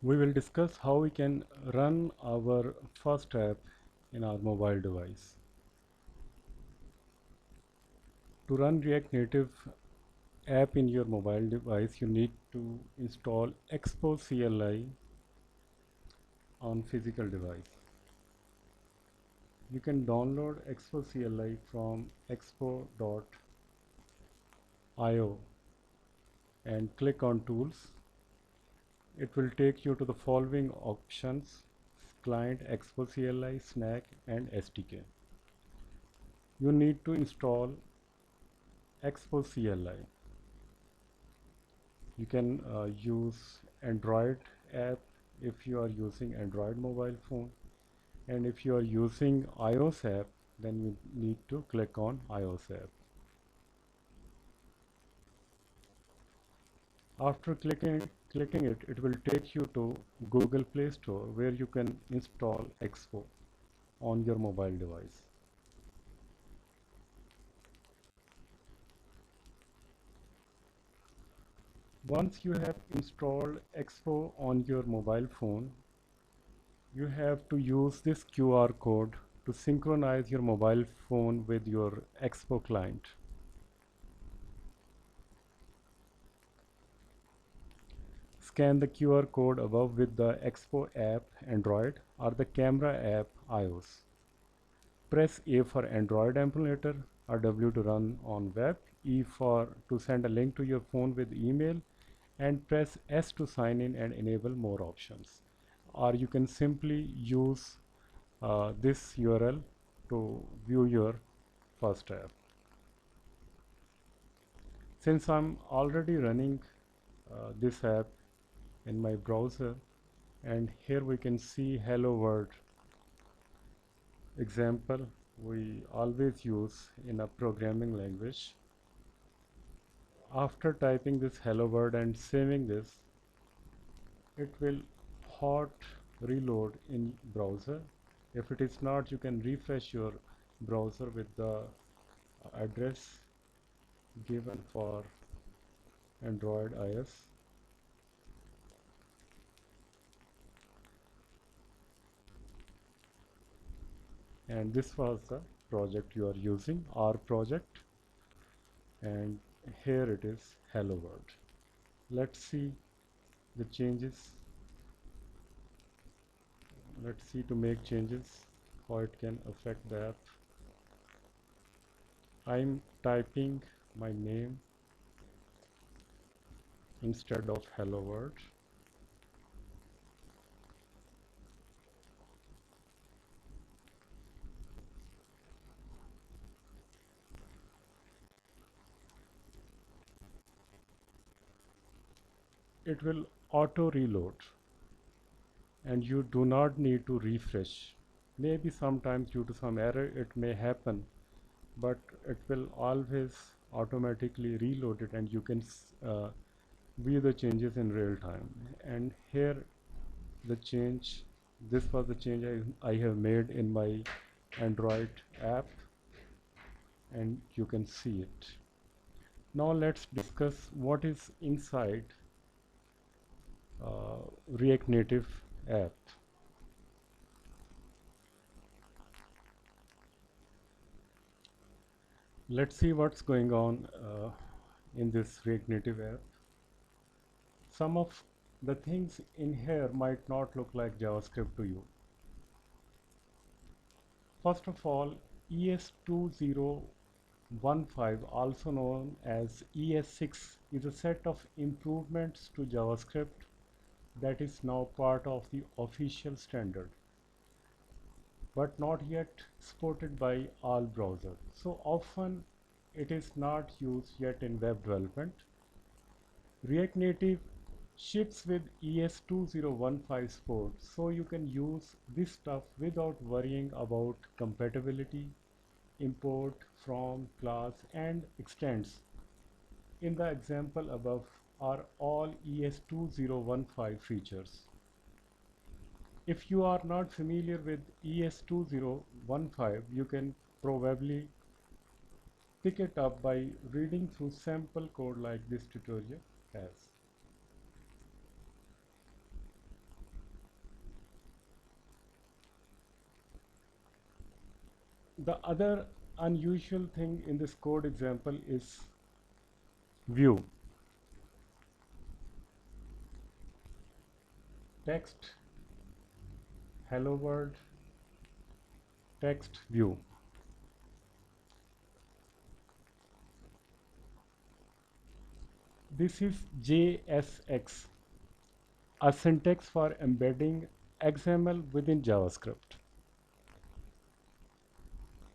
We will discuss how we can run our first app in our mobile device. To run React Native app in your mobile device, you need to install Expo CLI on physical device. You can download Expo CLI from expo.io and click on Tools. It will take you to the following options: Client, Expo CLI, Snack, and SDK. You need to install Expo CLI. You can use Android app if you are using Android mobile phone, and if you are using iOS app, then you need to click on iOS app. After clicking it, it will take you to Google Play Store where you can install Expo on your mobile device. Once you have installed Expo on your mobile phone, you have to use this QR code to synchronize your mobile phone with your Expo client. Scan the QR code above with the Expo app Android or the camera app iOS. Press A for Android emulator or W to run on web, E for to send a link to your phone with email, and press S to sign in and enable more options. Or you can simply use this URL to view your first app. Since I'm already running this app in my browser, and here we can see hello world example we always use in a programming language. After typing this hello world and saving this, it will hot reload in browser. If it is not, you can refresh your browser with the address given for Android iOS. And this was the project you are using, our project, and here it is hello world. Let's see the changes. Let's see to make changes how it can affect the app. I'm typing my name instead of hello world. It will auto reload and you do not need to refresh. Maybe sometimes due to some error it may happen, but it will always automatically reload it and you can view the changes in real time. And here the change, this was the change I have made in my Android app, and you can see it. Now let's discuss what is inside React Native app. Let's see what's going on in this React Native app. Some of the things in here might not look like JavaScript to you. First of all, ES2015, also known as ES6, is a set of improvements to JavaScript that is now part of the official standard, but not yet supported by all browsers. So often it is not used yet in web development. React Native ships with ES2015 support, so you can use this stuff without worrying about compatibility, import from, class, and extends in the example above are all ES2015 features. If you are not familiar with ES2015, you can probably pick it up by reading through sample code like this tutorial has. The other unusual thing in this code example is view. Text hello world text view. This is JSX, a syntax for embedding XML within JavaScript.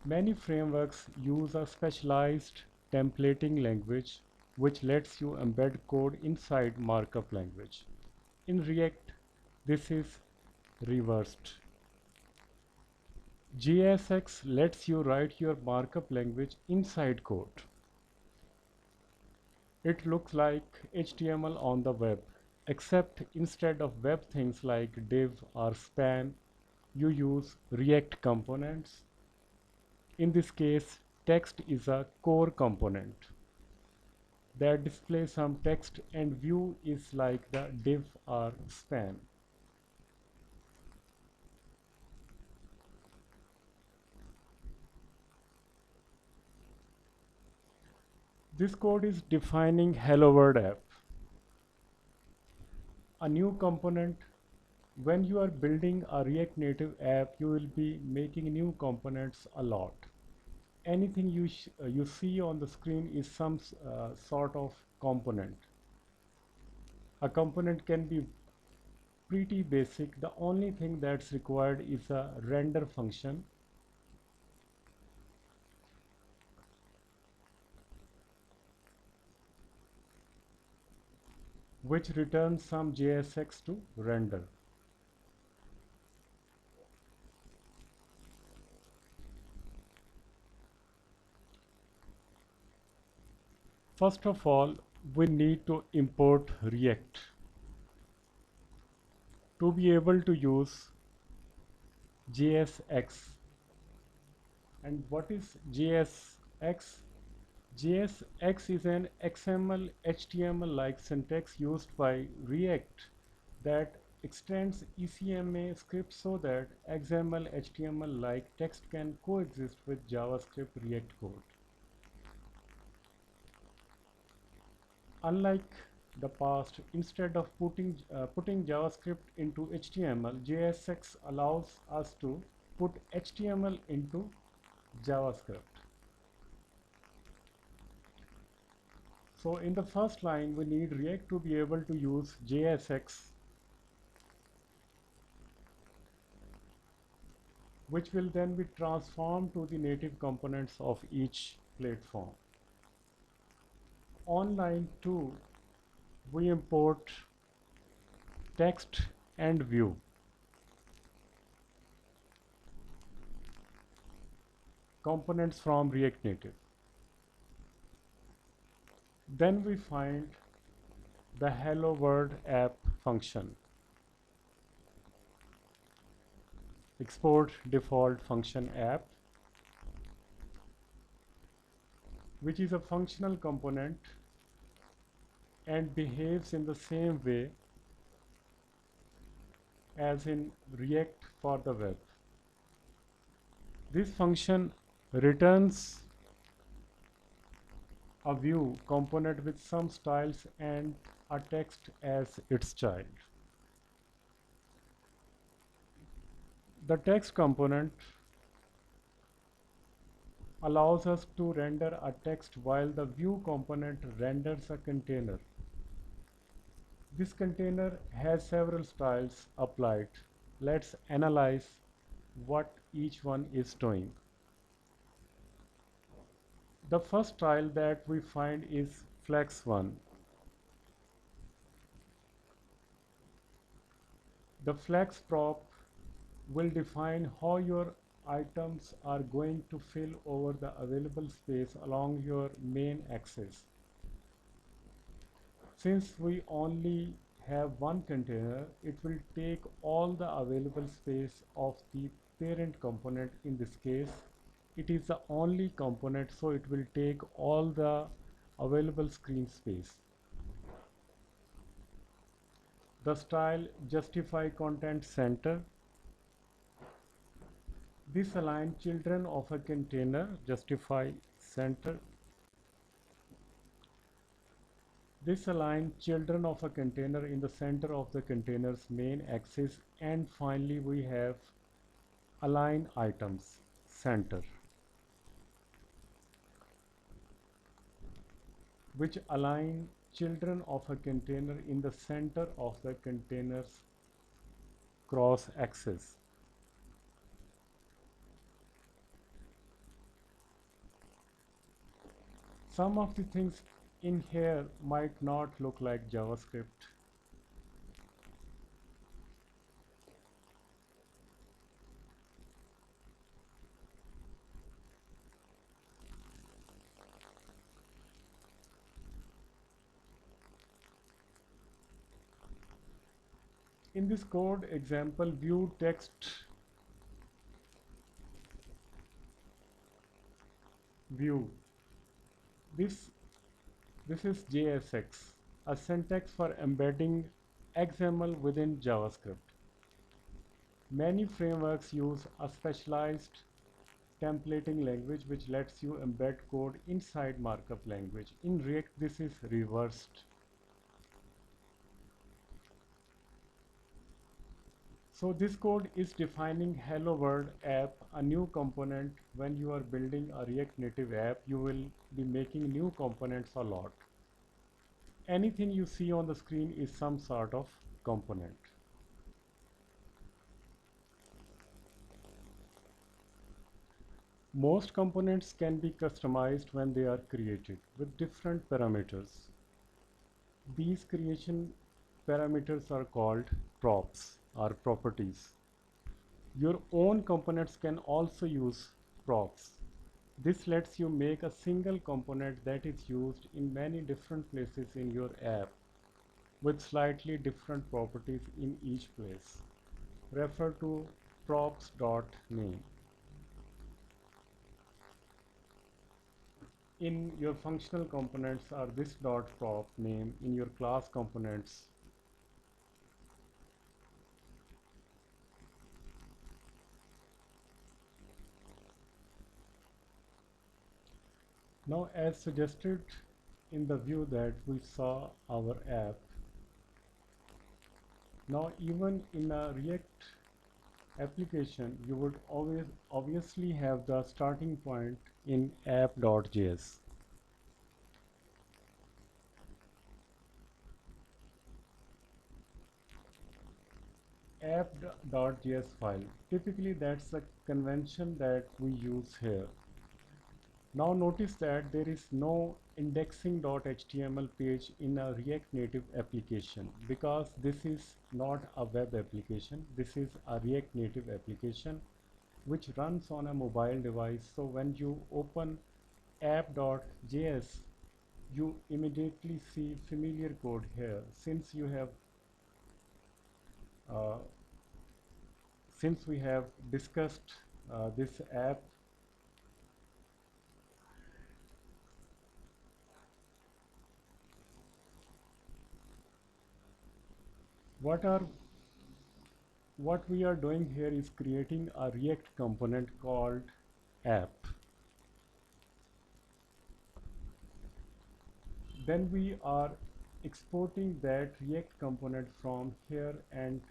Many frameworks use a specialized templating language which lets you embed code inside markup language. In React, this is reversed. JSX lets you write your markup language inside code. It looks like HTML on the web, except instead of web things like div or span, you use React components. In this case, text is a core component that displays some text, and view is like the div or span. This code is defining Hello World app, a new component. When you are building a React Native app, you will be making new components a lot. Anything you see on the screen is some sort of component. A component can be pretty basic. The only thing that's required is a render function which returns some JSX to render. First of all, we need to import React to be able to use JSX. And what is JSX? JSX is an XML HTML-like syntax used by React that extends ECMA script so that XML HTML-like text can coexist with JavaScript React code. Unlike the past, instead of putting JavaScript into HTML, JSX allows us to put HTML into JavaScript. So in the first line, we need React to be able to use JSX, which will then be transformed to the native components of each platform. On line 2, we import text and view. Components from React Native. Then we find the Hello World app function. Export default function app, which is a functional component and behaves in the same way as in React for the web. This function returns a view component with some styles and a text as its child. The text component allows us to render a text while the view component renders a container. This container has several styles applied. Let's analyze what each one is doing. The first style that we find is flex1. The flex prop will define how your items are going to fill over the available space along your main axis. Since we only have one container, it will take all the available space of the parent component. In this case, it is the only component, so it will take all the available screen space. The style justify content center. This align children of a container justify center. This align children of a container in the center of the container's main axis, and finally we have align items center, which align children of a container in the center of the container's cross axis. Some of the things in here might not look like JavaScript. In this code example, view text view. This this is JSX, a syntax for embedding XML within JavaScript. Many frameworks use a specialized templating language which lets you embed code inside markup language. In React, this is reversed. So this code is defining Hello World app, a new component. When you are building a React Native app, you will be making new components a lot. Anything you see on the screen is some sort of component. Most components can be customized when they are created with different parameters. These creation parameters are called props or properties. Your own components can also use props. This lets you make a single component that is used in many different places in your app with slightly different properties in each place. Refer to props.name. In your functional components are this dot prop name. In your class components, now as suggested in the view that we saw our app, now even in a React application you would obviously have the starting point in app.js. App.js file, typically that's the convention that we use here. Now notice that there is no indexing.html page in a React Native application because this is not a web application. This is a React Native application which runs on a mobile device. So when you open app.js, you immediately see familiar code here. Uh, since we have discussed this app, what we are doing here is creating a React component called app. Then we are exporting that React component from here, and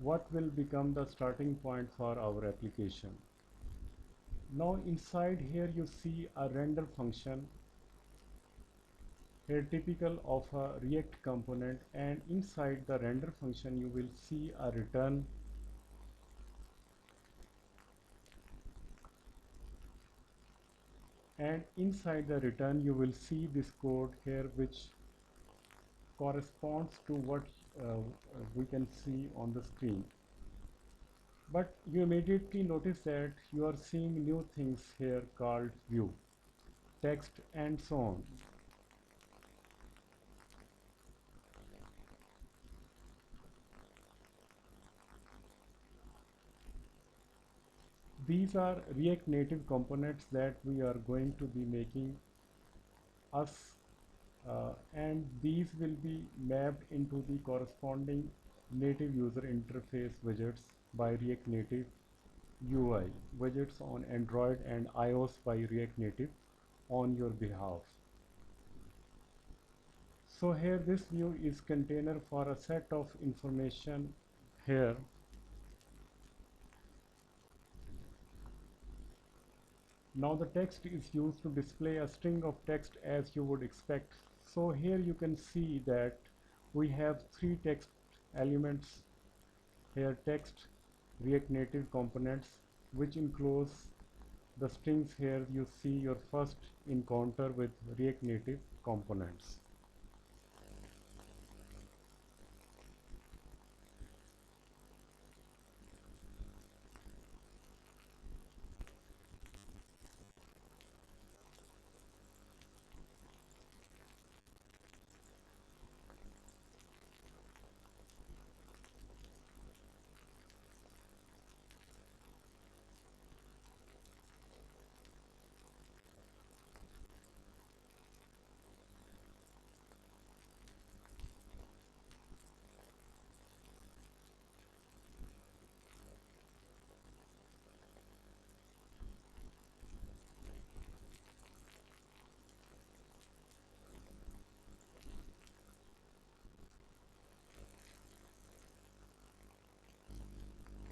what will become the starting point for our application. Now inside here you see a render function here, typical of a React component, and inside the render function you will see a return. And inside the return you will see this code here which corresponds to what we can see on the screen. But you immediately notice that you are seeing new things here called view, text, and so on. These are React Native components that we are going to be making us, and these will be mapped into the corresponding native user interface widgets by React Native. UI widgets on Android and iOS by React Native on your behalf. So here this view is container for a set of information here. Now the text is used to display a string of text as you would expect. So here you can see that we have three text elements here: text, React Native components, which includes the strings. Here you see your first encounter with React Native components.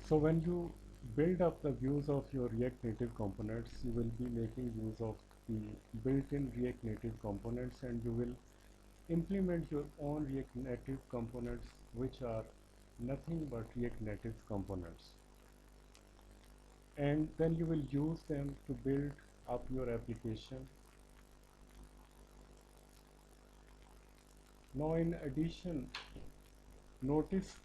So when you build up the views of your React Native components, you will be making use of the built-in React Native components, and you will implement your own React Native components, which are nothing but React Native components. And then you will use them to build up your application. Now in addition, notice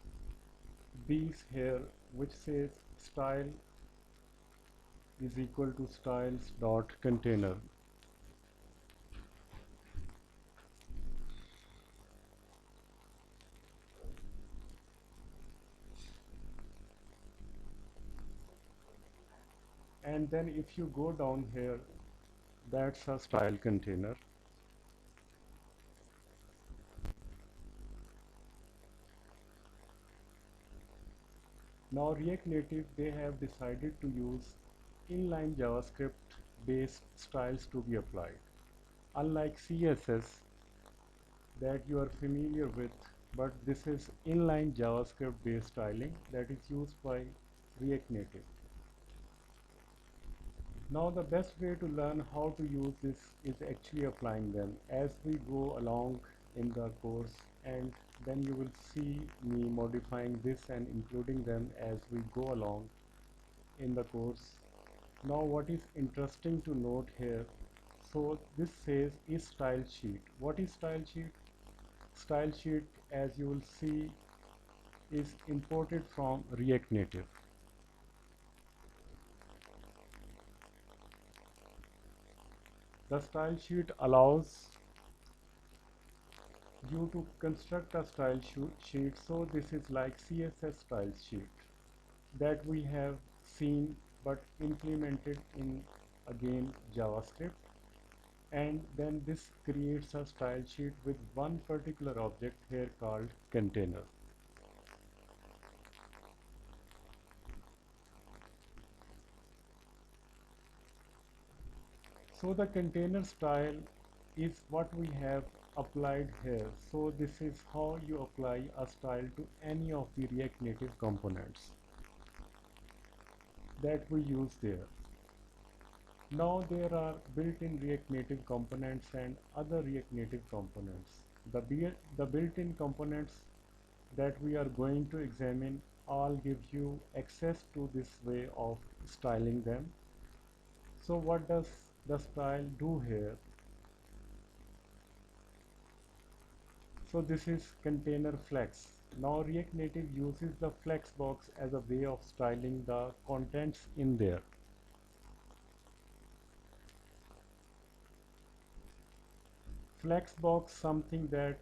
these here, which says style is equal to styles dot container. And then if you go down here, that's a style container. Now React Native, they have decided to use inline JavaScript based styles to be applied. Unlike CSS that you are familiar with, but this is inline JavaScript based styling that is used by React Native. Now the best way to learn how to use this is actually applying them as we go along in the course, and then you will see me modifying this and including them as we go along in the course. Now what is interesting to note here, so this says is style sheet. What is style sheet? Style sheet, as you will see, is imported from React Native. The style sheet allows you to construct a style sheet. So this is like CSS style sheet that we have seen but implemented in again JavaScript, and then this creates a style sheet with one particular object here called container. So the container style is what we have applied here. So this is how you apply a style to any of the React Native components that we use there. Now there are built-in React Native components and other React Native components. The built-in components that we are going to examine all give you access to this way of styling them. So what does the style do here? So this is container flex. Now React Native uses the flex box as a way of styling the contents in there. Flexbox, something that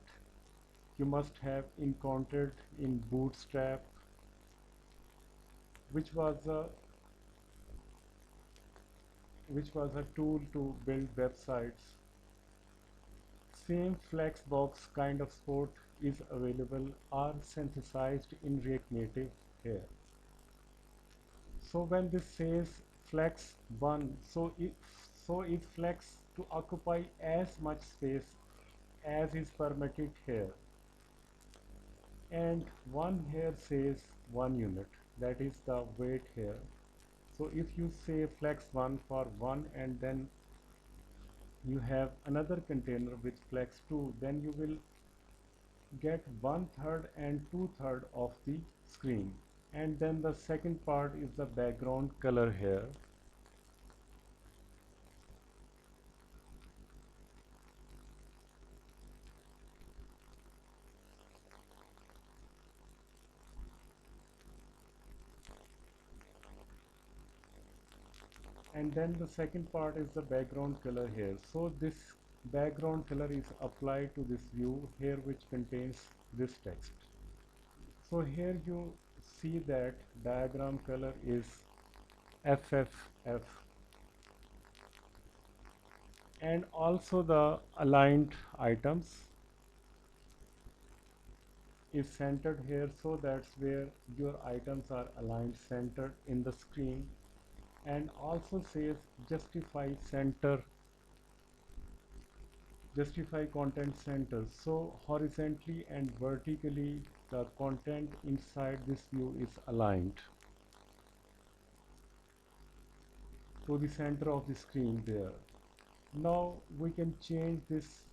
you must have encountered in Bootstrap, which was a tool to build websites. Same Flexbox kind of support is available or synthesized in React Native here. So when this says flex 1, so it flex to occupy as much space as is permitted here, and 1 here says 1 unit, that is the weight here. So if you say flex 1 for 1 and then you have another container with flex 2, then you will get 1/3 and 2/3 of the screen. And then the second part is the background color here. And then the second part is the background color here. So this background color is applied to this view here, which contains this text. So here you see that diagram color is FFF, and also the aligned items is centered here, so that's where your items are aligned centered in the screen. And also says justify content center, so horizontally and vertically the content inside this view is aligned to the center of the screen there. Now we can change this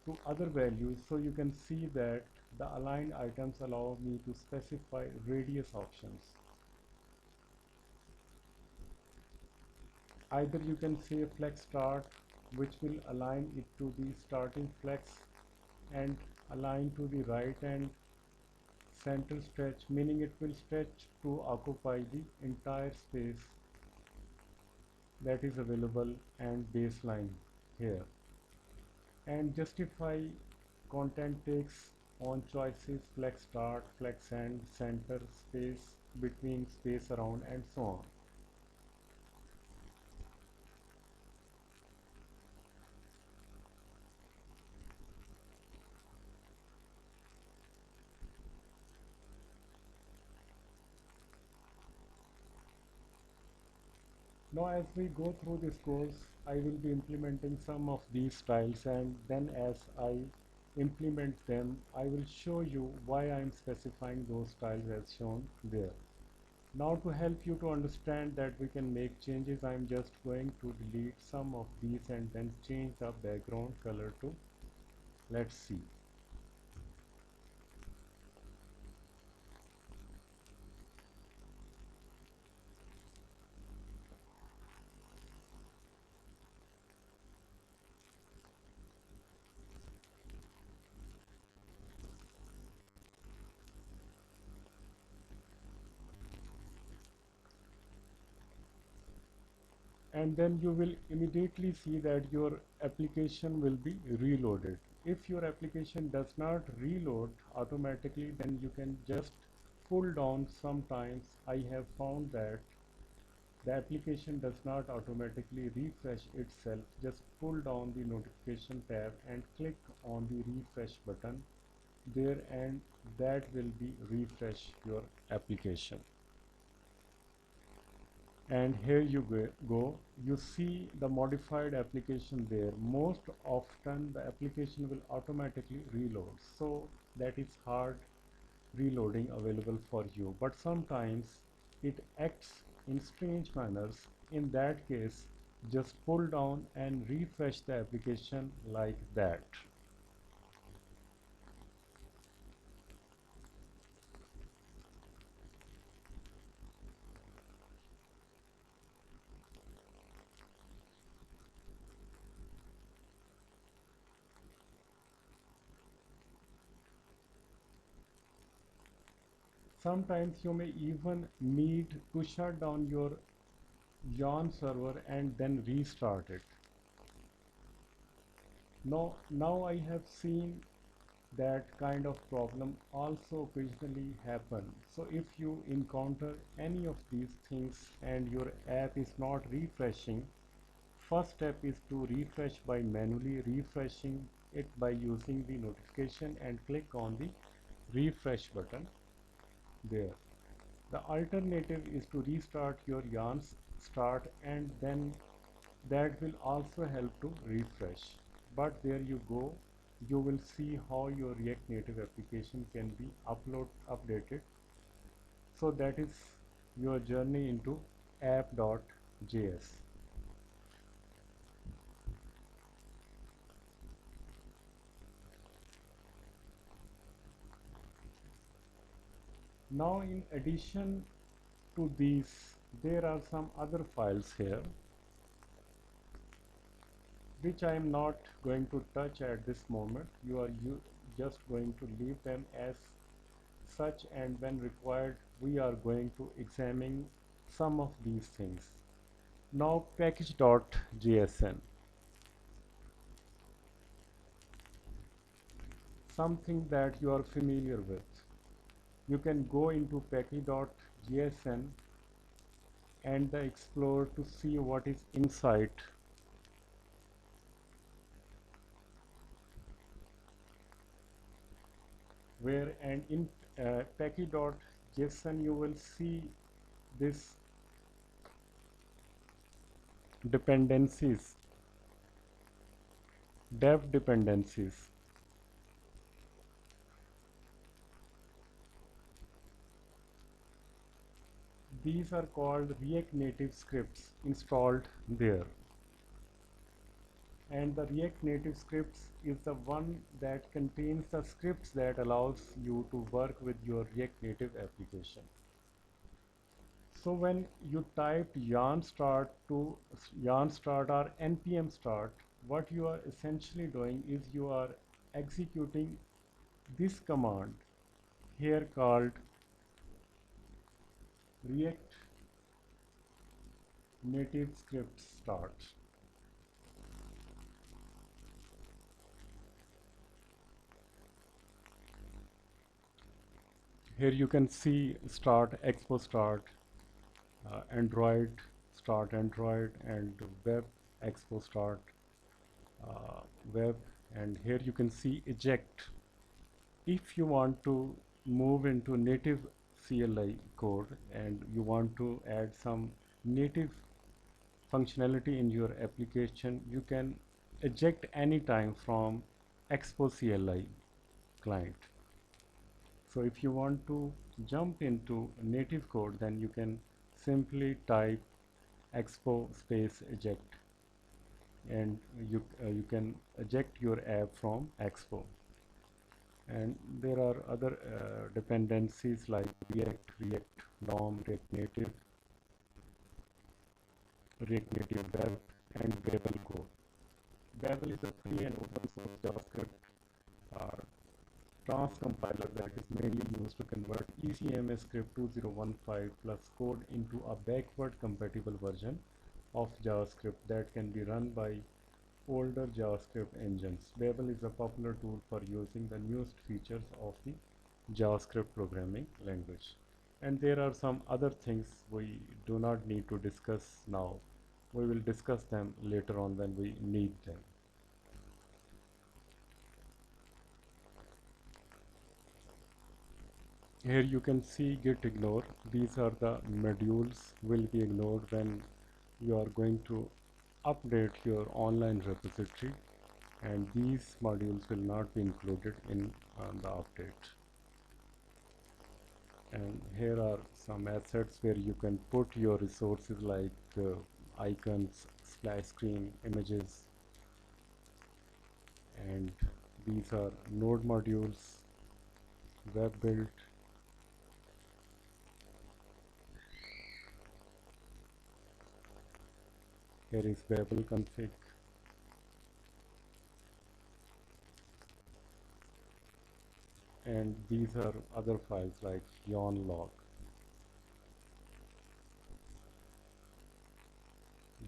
to other values, so you can see that the aligned items allow me to specify radius options. Either you can say flex start, which will align it to the starting flex and align to the right, and center stretch, meaning it will stretch to occupy the entire space that is available, and baseline here. And justify content takes on choices flex start, flex end, center, space between, space around, and so on. Now as we go through this course, I will be implementing some of these styles, and then as I implement them, I will show you why I am specifying those styles as shown there. Now to help you to understand that we can make changes, I am just going to delete some of these and then change the background color to, let's see. And then you will immediately see that your application will be reloaded. If your application does not reload automatically, then you can just pull down. Sometimes I have found that the application does not automatically refresh itself. Just pull down the notification tab and click on the refresh button there, and that will be refresh your application. And here you go, you see the modified application there. Most often the application will automatically reload, so that is hard reloading available for you, but sometimes it acts in strange manners. In that case, just pull down and refresh the application like that. Sometimes you may even need to shut down your yarn server and then restart it. Now I have seen that kind of problem also occasionally happen. So if you encounter any of these things and your app is not refreshing, first step is to refresh by manually refreshing it by using the notification and click on the refresh button there. The alternative is to restart your yarn start, and then that will also help to refresh. But there you go, you will see how your React Native application can be updated. So that is your journey into app.js. Now in addition to these, there are some other files here which I am not going to touch at this moment. You are just going to leave them as such, and when required we are going to examine some of these things. Now package.jsn, something that you are familiar with. You can go into package.jsn and the explore to see what is inside, where and in package.json you will see this dependencies, dev dependencies. These are called React Native scripts installed there. And the React Native scripts is the one that contains the scripts that allows you to work with your React Native application. So when you type yarn start to yarn start or npm start, what you are essentially doing is you are executing this command here called React Native script start. Here you can see start, expo start, Android, start Android, and web, expo start, web, and here you can see eject. If you want to move into native CLI code and you want to add some native functionality in your application, you can eject anytime from Expo CLI client. So if you want to jump into native code, then you can simply type expo space eject, and you can eject your app from expo. And there are other dependencies like React, React DOM, React Native, React Native Web, and Babel Go. Babel is a free and open source JavaScript uh, transcompiler that is mainly used to convert ECMA script 2015 plus code into a backward compatible version of JavaScript that can be run by older JavaScript engines. Babel is a popular tool for using the newest features of the JavaScript programming language. And there are some other things we do not need to discuss now. We will discuss them later on when we need them. Here you can see git ignore. These are the modules will be ignored when you are going to update your online repository, and these modules will not be included in the update. And here are some assets where you can put your resources like icons, splash screen, images, and these are node modules, web build, here is Babel config, and these are other files like yarn log.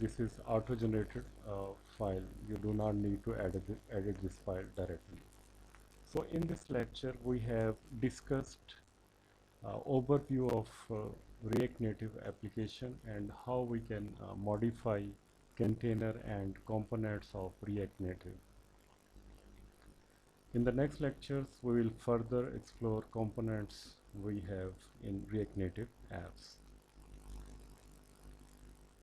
This is auto-generated file. You do not need to edit this file directly. So in this lecture we have discussed overview of React Native application and how we can modify container and components of React Native. In the next lectures, we will further explore components we have in React Native apps.